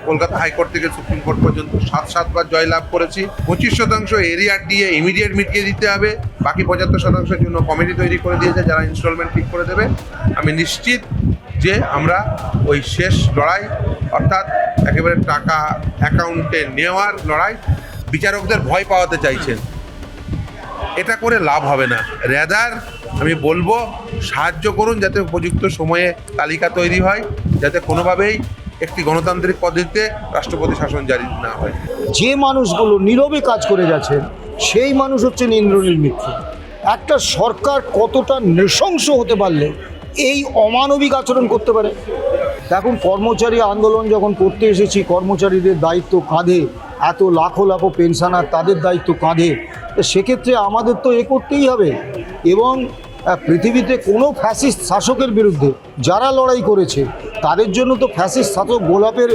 Kolkata high court থেকে supreme court পর্যন্ত 7বার জয়লাভ করেছি। 25% এরিয়ার দিয়ে ইমিডিয়েট মিটিয়ে দিতে হবে, বাকি 75%-এর জন্য কমিটি তৈরি করে দিয়েছে যারা ইনস্টলমেন্ট ঠিক করে দেবে। আমি নিশ্চিত যে আমরা ওই শেষ লড়াই, অর্থাৎ একেবারে টাকা অ্যাকাউন্টে নেওয়ার লড়াই, বিচারকদের ভয় পাওয়াতে চাইছেন, এটা করে লাভ হবে না। রেদার আমি বলবো সাহায্য করুন যাতে উপযুক্ত সময়ে তালিকা তৈরি হয়, যাতে কোনোভাবেই একটি গণতান্ত্রিক পদ্ধতিতে রাষ্ট্রপতি শাসন জারি না হয়। যে মানুষগুলো নীরবে কাজ করে যাচ্ছেন সেই মানুষ হচ্ছেন ইন্দ্রনীল মিত্র। একটা সরকার কতটা নৃশংস হতে পারলে এই অমানবিক আচরণ করতে পারে? দেখুন, কর্মচারী আন্দোলন যখন করতে এসেছি, কর্মচারীদের দায়িত্ব কাঁধে, এত লাখো লাখো পেনশনার তাদের দায়িত্ব কাঁধে, সেক্ষেত্রে আমাদের তো করতেই হবে। এবং পৃথিবীতে কোনো ফ্যাসিস্ট শাসকের বিরুদ্ধে যারা লড়াই করেছে তাদের জন্য তো ফ্যাসিস্ট শাসক গোলাপের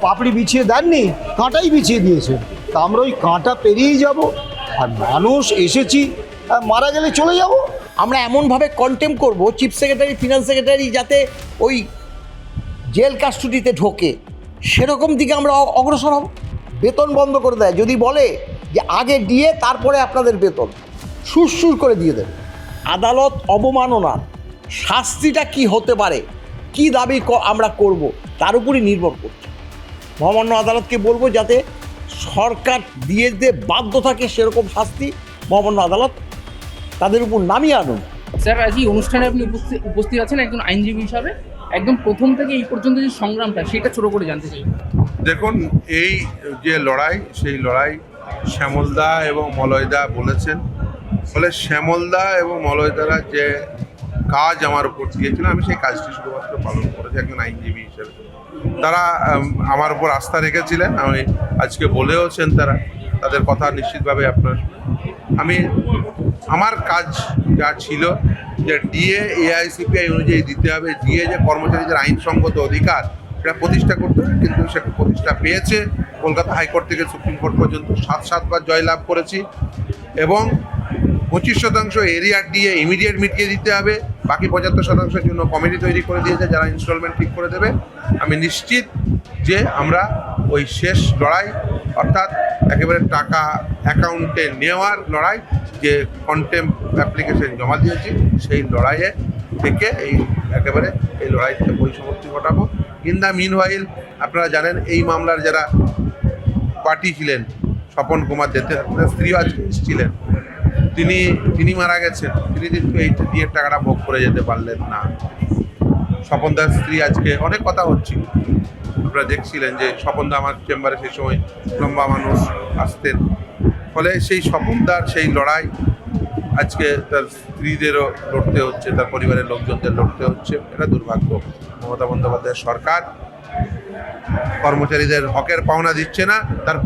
পাপড়ি বিছিয়ে দেননি, কাঁটাই বিছিয়ে দিয়েছে। তা আমরা ওই কাঁটা পেরিয়েই যাব, আর মানুষ এসেছি, মারা গেলে চলে যাব। আমরা এমনভাবে কন্টেম করব চিফ সেক্রেটারি, ফিনান্স সেক্রেটারি যাতে ওই জেল কাস্টডিতে ঢোকে, সেরকম দিকে আমরা অগ্রসর হব। বেতন বন্ধ করে দেয়, যদি বলে যে আগে দিয়ে তারপরে আপনাদের বেতন, সুরসুর করে দিয়ে দেবে। আদালত অবমাননার শাস্তিটা কি হতে পারে, কি দাবি আমরা করব, তার উপরই নির্ভর করছে। মহামান্য আদালতকে বলবো যাতে সরকার দিয়ে দিতে বাধ্য থাকে সেরকম শাস্তি মহামান্য আদালত তাদের উপর নামিয়ে আনুন। স্যার, আজ এই অনুষ্ঠানে আপনি উপস্থিত আছেন একজন আইনজীবী হিসাবে, একদম প্রথম থেকে এই পর্যন্ত যে সংগ্রামটা, সেটা ছোট করে জানতে চাই। দেখুন, এই যে লড়াই, সেই লড়াই শ্যামলদা এবং মলয়দা বলেছেন, ফলে শ্যামলদা এবং মলয়দারা যে কাজ আমার উপর দিয়েছিল, আমি সেই কাজটি শুধুমাত্র পালন করেছি একজন আইনজীবী হিসেবে। তারা আমার উপর আস্থা রেখেছিলেন, আমি আজকে বলেওছেন তারা, তাদের কথা নিশ্চিতভাবে আপনার। আমি আমার কাজ যা ছিল যে ডিএ এআইসিপিআই অনুযায়ী দিতে হবে, ডিএ যে কর্মচারীদের আইনসঙ্গত অধিকার, সেটা প্রতিষ্ঠা করতে হবে, কিন্তু সেটা প্রতিষ্ঠা পেয়েছে। কলকাতা হাইকোর্ট থেকে সুপ্রিম কোর্ট পর্যন্ত 7বার জয়লাভ করেছি। এবং 25% এরিয়ার দিয়ে ইমিডিয়েট মিটিয়ে দিতে হবে, বাকি 75%-এর জন্য কমিটি তৈরি করে দিয়েছে যারা ইনস্টলমেন্ট ঠিক করে দেবে। আমি নিশ্চিত যে আমরা ওই শেষ লড়াই, অর্থাৎ একেবারে টাকা অ্যাকাউন্টে নেওয়ার লড়াই, যে কন্টেম অ্যাপ্লিকেশন জমা দিয়েছি, সেই লড়াইয়ে থেকে একেবারে এই লড়াই থেকে পরিসমাপ্তি ঘটাবো। ইন দ্য মিন ওয়াইল আপনারা জানেন এই মামলার যারা পার্টি ছিলেন, স্বপন কুমার দেতে স্ত্রী আজকে ছিলেন, তিনি মারা গেছেন। তিনি কিন্তু এই ডিএর টাকাটা ভোগ করে যেতে পারলেন না। স্বপন দার স্ত্রী, আজকে অনেক কথা হচ্ছিল, আপনারা দেখছিলেন যে স্বপনদা আমার চেম্বারে সেই সময় লম্বা মানুষ আসতেন, ফলে সেই স্বপনদার সেই লড়াই আজকে তার স্ত্রীদেরও লড়তে হচ্ছে, তার পরিবারের লোকজনদের লড়তে হচ্ছে। এটা দুর্ভাগ্য। মমতা বন্দ্যোপাধ্যায়ের সরকার কর্মচারীদের হকের পাওনা দিচ্ছে না। তার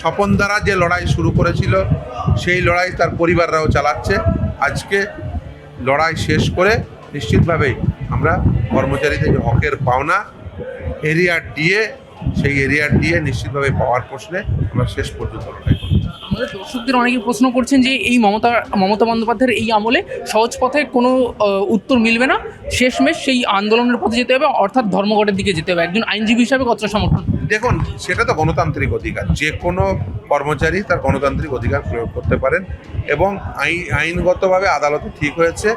স্বপন দ্বারা যে লড়াই শুরু করেছিল, সেই লড়াই তার পরিবাররাও চালাচ্ছে। আজকে লড়াই শেষ করে নিশ্চিতভাবেই আমরা কর্মচারীদের যে হকের পাওনা এরিয়ার দিয়ে, সেই এরিয়ার দিয়ে নিশ্চিতভাবে পাওয়ার প্রশ্নে আমরা শেষ পর্যন্ত লড়াই করব। আমাদের দর্শকদের অনেকে প্রশ্ন করছেন যে এই মমতা বন্দ্যোপাধ্যায়ের এই আমলে সহজ পথে কোনো উত্তর মিলবে না, শেষমেশ সেই আন্দোলনের পথে যেতে হবে, অর্থাৎ ধর্মঘটের দিকে যেতে হবে। একজন আইনজীবী হিসাবে কতটা সমর্থন? দেখুন, সেটা তো গণতান্ত্রিক অধিকার, যে কোনো কর্মচারী তার গণতান্ত্রিক অধিকার প্রয়োগ করতে পারেন। এবং আইনগতভাবে আদালতে ঠিক হয়েছে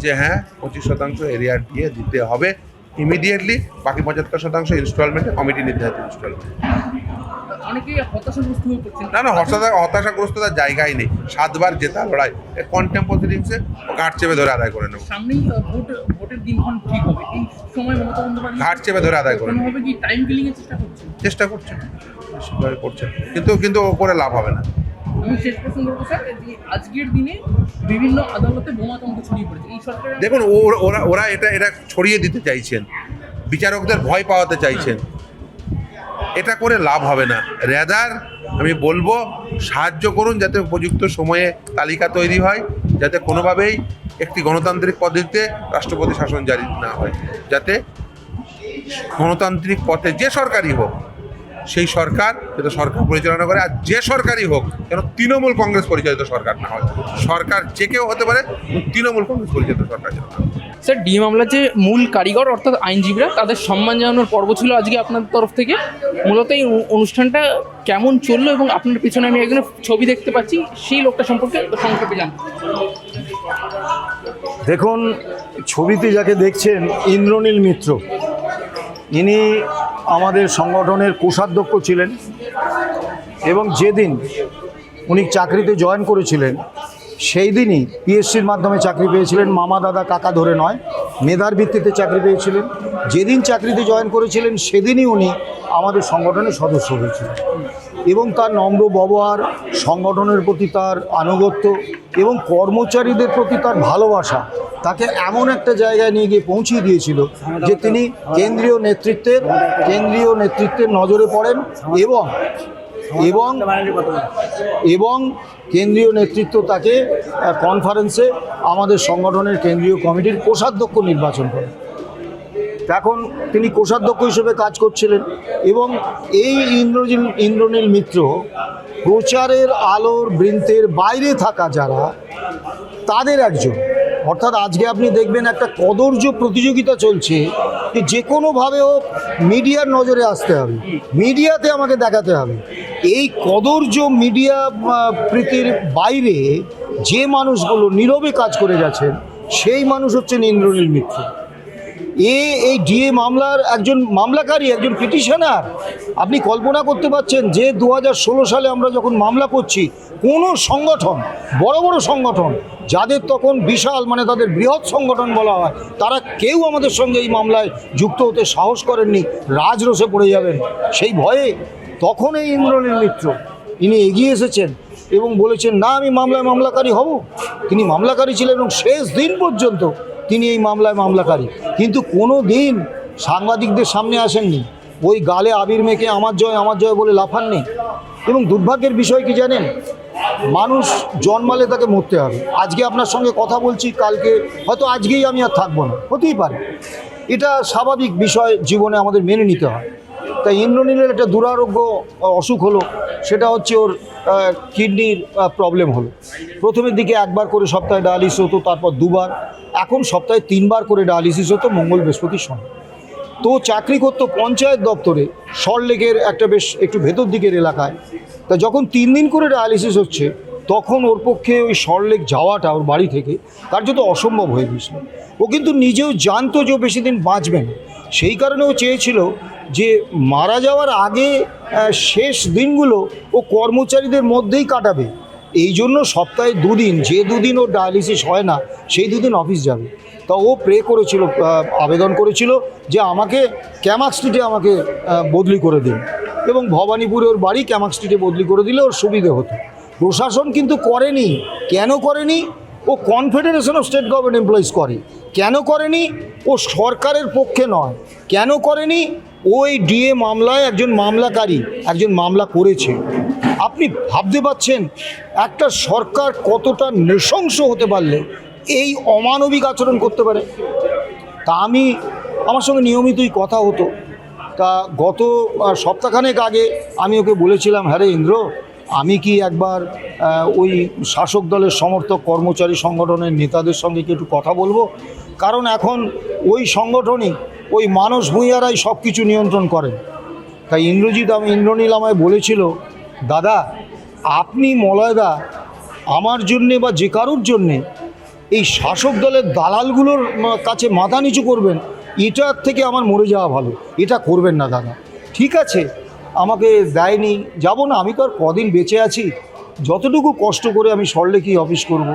যে হ্যাঁ, 25% এরিয়ার দিয়ে দিতে হবে ইমিডিয়েটলি, বাকি 75% ইনস্টলমেন্টে কমিটি নির্ধারিত ইনস্টলমেন্ট। অনেকে হতাশাগ্রস্ত হয়ে পড়ছেন। না, হতাশাগ্রস্ততার জায়গাই নেই। 7বার জেতা লড়াই, কন্টেম প্রসিডিংসে ঘাট চেপে ধরে আদায় করে নেব। সামনেই ভোটের দিনক্ষণ ঠিক হবে, এই সময় মমতা বন্দ্যোপাধ্যায় ঘাট চেপে ধরে আদায় করে নেব। কোনোভাবে কি টাইম কিলিং এর চেষ্টা করছেন, নিশ্চিতভাবে করছেন, কিন্তু করে লাভ হবে না। আমি শেষ প্রশ্ন করবো স্যার, যে আজকের দিনে বিভিন্ন আদালতে বোমাতঙ্ক ছড়িয়ে পড়েছে, এই সরকার দেখুন, ওরা এটা ছড়িয়ে দিতে চাইছেন, বিচারকদের ভয় পাওয়াতে চাইছেন, এটা করে লাভ হবে না। রেদার আমি বলবো সাহায্য করুন যাতে উপযুক্ত সময়ে তালিকা তৈরি হয়, যাতে কোনোভাবেই একটি গণতান্ত্রিক পদ্ধতিতে রাষ্ট্রপতি শাসন জারি না হয়, যাতে গণতান্ত্রিক পথে যে সরকারই হোক সেই সরকার যাতে সরকার পরিচালনা করে, আর যে সরকারই হোক যেন তৃণমূল কংগ্রেস পরিচালিত সরকার না হয়। সরকার যে কেউ হতে পারে, তৃণমূল কংগ্রেস পরিচালিত সরকার যেন না হয়। স্যার, ডিএ মামলার যে মূল কারিগর অর্থাৎ আইনজীবীরা, তাদের সম্মান জানানোর পর্ব ছিল আজকে আপনাদের তরফ থেকে। মূলত এই অনুষ্ঠানটা কেমন চললো এবং আপনার পিছনে আমি একজনের ছবি দেখতে পাচ্ছি, সেই লোকটা সম্পর্কে সংক্ষেপে জানতে। দেখুন, ছবিতে যাকে দেখছেন ইন্দ্রনীল মিত্র, ইনি আমাদের সংগঠনের কোষাধ্যক্ষ ছিলেন এবং যেদিন উনি চাকরিতে জয়েন করেছিলেন সেই দিনই পিএসসির মাধ্যমে চাকরি পেয়েছিলেন, মামা দাদা কাকা ধরে নয়, মেধার ভিত্তিতে চাকরি পেয়েছিলেন। যেদিন চাকরিতে জয়েন করেছিলেন সেদিনই উনি আমাদের সংগঠনের সদস্য হয়েছিলেন এবং তার নম্র ব্যবহার, সংগঠনের প্রতি তার আনুগত্য এবং কর্মচারীদের প্রতি তার ভালোবাসা তাকে এমন একটা জায়গায় নিয়ে গিয়ে পৌঁছিয়ে দিয়েছিল যে তিনি কেন্দ্রীয় নেতৃত্বের নজরে পড়েন এবং এবং এবং কেন্দ্রীয় নেতৃত্ব তাকে কনফারেন্সে আমাদের সংগঠনের কেন্দ্রীয় কমিটির কোষাধ্যক্ষ নির্বাচন করেন। এখন তিনি কোষাধ্যক্ষ হিসেবে কাজ করছিলেন এবং এই ইন্দ্রনীল মিত্র প্রচারের আলোর বৃন্তের বাইরে থাকা যারা, তাদের একজন। অর্থাৎ আজকে আপনি দেখবেন একটা কদর্য প্রতিযোগিতা চলছে যে কোনোভাবে হোক মিডিয়ার নজরে আসতে হবে, মিডিয়াতে আমাকে দেখাতে হবে। এই কদর্য মিডিয়া প্রীতির বাইরে যে মানুষগুলো নীরবে কাজ করে গেছেন সেই মানুষ হচ্ছেন ইন্দ্রনীল মিত্র। এই ডিএ মামলার একজন মামলাকারী, একজন পিটিশনার। আপনি কল্পনা করতে পারছেন যে 2016 সালে আমরা যখন মামলা করছি, কোনো সংগঠন, বড় বড় সংগঠন যাদের তখন বিশাল, মানে তাদের বৃহৎ সংগঠন বলা হয়, তারা কেউ আমাদের সঙ্গে এই মামলায় যুক্ত হতে সাহস করেননি, রাজরোষে পড়ে যাবেন সেই ভয়ে। তখন এই ইন্দ্রনীল মিত্র ইনি এগিয়ে এসেছেন এবং বলেছেন, না, আমি মামলাকারী হব। তিনি মামলাকারী ছিলেন এবং শেষ দিন পর্যন্ত তিনি এই মামলাকারী। কিন্তু কোনো দিন সাংবাদিকদের সামনে আসেননি, ওই গালে আবির মেখে আমার জয় বলে লাফাননি। এবং দুর্ভাগ্যের বিষয় কি জানেন, মানুষ জন্মালে তাকে মরতে হবে। আজকে আপনার সঙ্গে কথা বলছি, কালকে হয়তো আজকেই আমি আর থাকবো না, হতেই পারে। এটা স্বাভাবিক বিষয়, জীবনে আমাদের মেনে নিতে হয়। তাই ইন্দ্রনীলের একটা দুরারোগ্য অসুখ হলো, সেটা হচ্ছে ওর কিডনির প্রবলেম হলো। প্রথমের দিকে একবার করে সপ্তাহে ডায়ালিসিস হতো, তারপর দুবার, এখন সপ্তাহে 3 বার করে ডায়ালিসিস হতো, মঙ্গল বৃহস্পতি শনি। তো চাকরি করতো পঞ্চায়েত দপ্তরে, সল্টলেকের একটা বেশ একটু ভেতর দিকের এলাকায়। তা যখন 3 দিন করে ডায়ালিসিস হচ্ছে, তখন ওর পক্ষে ওই সল্টলেক যাওয়াটা ওর বাড়ি থেকে তার যত অসম্ভব হয়ে গিয়েছিল। ও কিন্তু নিজেও জানতো যে ও বেশি দিন বাঁচবে না, সেই কারণে ও চেয়েছিল যে মারা যাওয়ার আগে শেষ দিনগুলো ও কর্মচারীদের মধ্যেই কাটাবে। এই জন্য সপ্তাহে 2 দিন, যে 2 দিন ওর ডায়ালিসিস হয় না সেই 2 দিন অফিস যাবে। তা ও প্রে করেছিল, আবেদন করেছিল যে আমাকে ক্যামাক স্ট্রিটে আমাকে বদলি করে দিন, এবং ভবানীপুরে ওর বাড়ি, ক্যামাক স্ট্রিটে বদলি করে দিলে ওর সুবিধে হতো। প্রশাসন কিন্তু করেনি। কেন করেনি? ও confederation of state government employees করে। কেন করেনি? ও সরকারের পক্ষে নয়। কেন করেনি? ওই ডিএ মামলায় একজন মামলাকারী, একজন মামলা করেছে। আপনি ভাবতে পারছেন একটা সরকার কতটা নৃশংস হতে পারলে এই অমানবিক আচরণ করতে পারে? তা আমার সঙ্গে নিয়মিতই কথা হতো। তা গত সপ্তাহখানেক আগে আমি ওকে বলেছিলাম, হ্যাঁ রে ইন্দ্র, আমি কি একবার ওই শাসক দলের সমর্থক কর্মচারী সংগঠনের নেতাদের সঙ্গে কি একটু কথা বলবো? কারণ এখন ওই সংগঠনই, ওই মানস ভূঁইয়ারাই সব কিছু নিয়ন্ত্রণ করেন। তাই ইন্দ্রনীল আমায় বলেছিল, দাদা, আপনি মলয়দা আমার জন্যে বা যে কারোর জন্যে এই শাসক দলের দালালগুলোর কাছে মাথা নিচু করবেন, এটার থেকে আমার মরে যাওয়া ভালো। এটা করবেন না দাদা। ঠিক আছে, আমাকে দেয়নি, যাব না, আমি তো আর কদিন বেঁচে আছি, যতটুকু কষ্ট করে আমি সল্টলেকেই অফিস করব।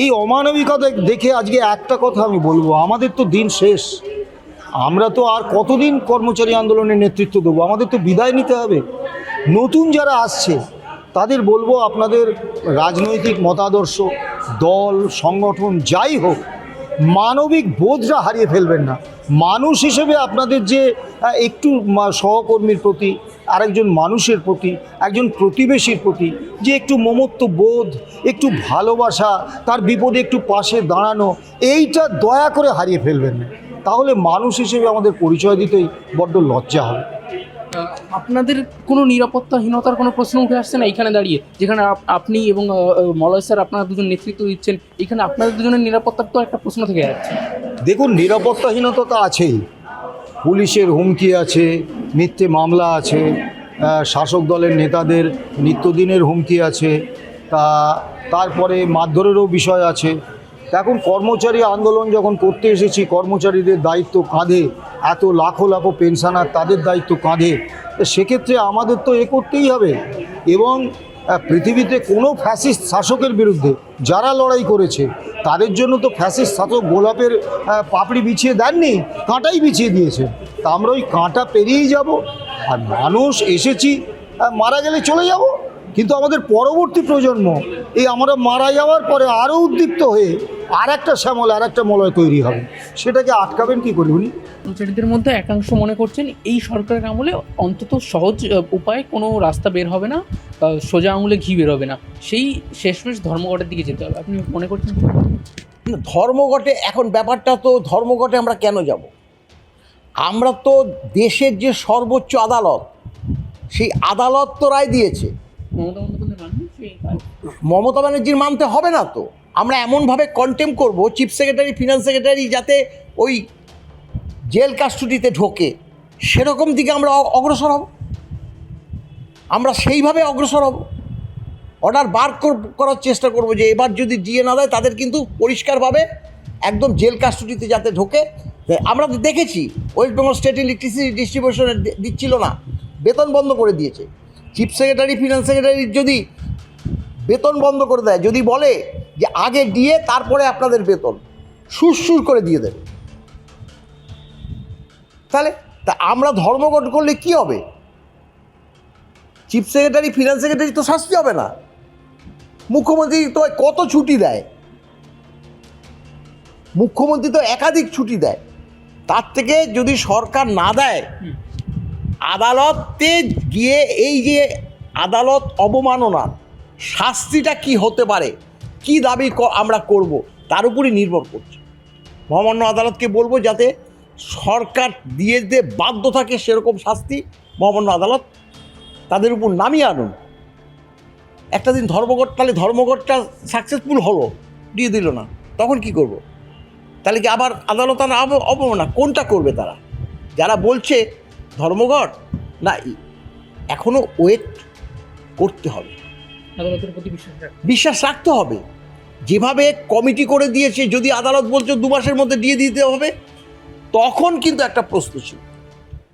এই অমানবিকতা দেখে আজকে একটা কথা আমি বলবো, আমাদের তো দিন শেষ। আমরা তো আর কতদিন কর্মচারী আন্দোলনের নেতৃত্ব দেবো? আমাদের তো বিদায় নিতে হবে। নতুন যারা আসছে তাদের বলবো, আপনাদের রাজনৈতিক মতাদর্শ, দল, সংগঠন যাই হোক, মানবিক বোধটা হারিয়ে ফেলবেন না। মানুষ হিসেবে আপনাদের যে একটু সহকর্মীর প্রতি, আরেকজন মানুষের প্রতি, একজন প্রতিবেশীর প্রতি যে একটু মমত্ব বোধ, একটু ভালোবাসা, তার বিপদে একটু পাশে দাঁড়ানো, এইটা দয়া করে হারিয়ে ফেলবেন না। তাহলে মানুষ হিসেবে আমাদের পরিচয় দিতেই বড্ড লজ্জা হবে। আপনাদের কোনো নিরাপত্তাহীনতার কোনো প্রশ্ন উঠে আসছে না এইখানে দাঁড়িয়ে, যেখানে আপনি এবং মলয় স্যার আপনারা দুজন নেতৃত্ব দিচ্ছেন, এখানে আপনাদের দুজনের নিরাপত্তার তো একটা প্রশ্ন থেকে যাচ্ছে। দেখুন, নিরাপত্তাহীনতা তো আছেই। পুলিশের হুমকি আছে, মিথ্যে মামলা আছে, শাসক দলের নেতাদের নিত্যদিনের হুমকি আছে, তারপরে মারধরেরও বিষয় আছে। এখন কর্মচারী আন্দোলন যখন করতে এসেছি, কর্মচারীদের দায়িত্ব কাঁধে, এত লাখো লাখো পেনশনার তাদের দায়িত্ব কাঁধে, তো সেক্ষেত্রে আমাদের তো করতেই হবে। এবং পৃথিবীতে কোনো ফ্যাসিস্ট শাসকের বিরুদ্ধে যারা লড়াই করেছে তাদের জন্য তো ফ্যাসিস্ট শাসক গোলাপের পাপড়ি বিছিয়ে দেননি, কাঁটাই বিছিয়ে দিয়েছে। তা আমরা ওই কাঁটা পেরিয়েই যাব। আর মানুষ এসেছি, মারা গেলে চলে যাব, কিন্তু আমাদের পরবর্তী প্রজন্ম এই আমরা মারা যাওয়ার পরে আরও উদ্দীপ্ত হয়ে আর একটা শ্যামল, আর একটা মলয় তৈরি হবে। সেটাকে আটকাবেন কী করে উনি? কর্মচারীদের মধ্যে একাংশ মনে করছেন এই সরকারের আমলে অন্তত সহজ উপায়ে কোনো রাস্তা বের হবে না, সোজা আঙুলে ঘি বের হবে না, সেই শেষমেশ ধর্মঘটের দিকে যেতে হবে। আপনি মনে করছেন? ধর্মঘটে এখন ব্যাপারটা তো, ধর্মঘটে আমরা কেন যাব? আমরা তো দেশের যে সর্বোচ্চ আদালত, সেই আদালত তো রায় দিয়েছে। মমতা বন্দ্যোপাধ্যায় মানবেন সেই? মমতা ব্যানার্জির মানতে হবে না তো। আমরা এমনভাবে কন্টেম করব চিফ সেক্রেটারি, ফিনান্স সেক্রেটারি যাতে ওই জেল কাস্টডিতে ঢোকে, সেরকম দিকে আমরা অগ্রসর হব। আমরা সেইভাবে অগ্রসর হব। অর্ডার বার করার চেষ্টা করব যে এবার যদি দিয়ে না দেয় তাদের কিন্তু পরিষ্কারভাবে একদম জেল কাস্টডিতে যাতে ঢোকে। আমরা তো দেখেছি ওয়েস্ট বেঙ্গল স্টেট ইলেকট্রিসিটি ডিস্ট্রিবিউশনে দিচ্ছিল না, বেতন বন্ধ করে দিয়েছে। চিফ সেক্রেটারি, ফিনান্স সেক্রেটারির যদি বেতন বন্ধ করে দেয়, যদি বলে যে আগে দিয়ে তারপরে আপনাদের বেতন, সুর করে দিয়ে দেবে, তাহলে তা আমরা ধর্মঘট করলে কি হবে? চিফ সেক্রেটারি, ফিনান্স সেক্রেটারি তো শাস্তি হবে না। মুখ্যমন্ত্রী তো কত ছুটি দেয়, মুখ্যমন্ত্রী তো একাধিক ছুটি দেয়। তার থেকে যদি সরকার না দেয়, আদালতে গিয়ে এই যে আদালত অবমাননার শাস্তিটা কি হতে পারে, কি দাবি আমরা করব, তার উপরই নির্ভর করছে। মহামান্য আদালতকে বলবো যাতে সরকার দিয়ে দিতে বাধ্য থাকে সেরকম শাস্তি মহামান্য আদালত তাদের উপর নামিয়ে আনুন। একটা দিন ধর্মঘট, তাহলে ধর্মঘটটা সাকসেসফুল হলো, দিয়ে দিল না, তখন কি করব? তাহলে কি আবার আদালত আর অবমাননা কোনটা করবে তারা? যারা বলছে ধর্মঘট না, এখনও ওয়েট করতে হবে, আদালতের প্রতি বিশ্বাস রাখতে হবে। যেভাবে কমিটি করে দিয়েছে, যদি আদালত বলছে 2 মাসের মধ্যে দিয়ে দিতে হবে, তখন কিন্তু একটা প্রশ্ন ছিল।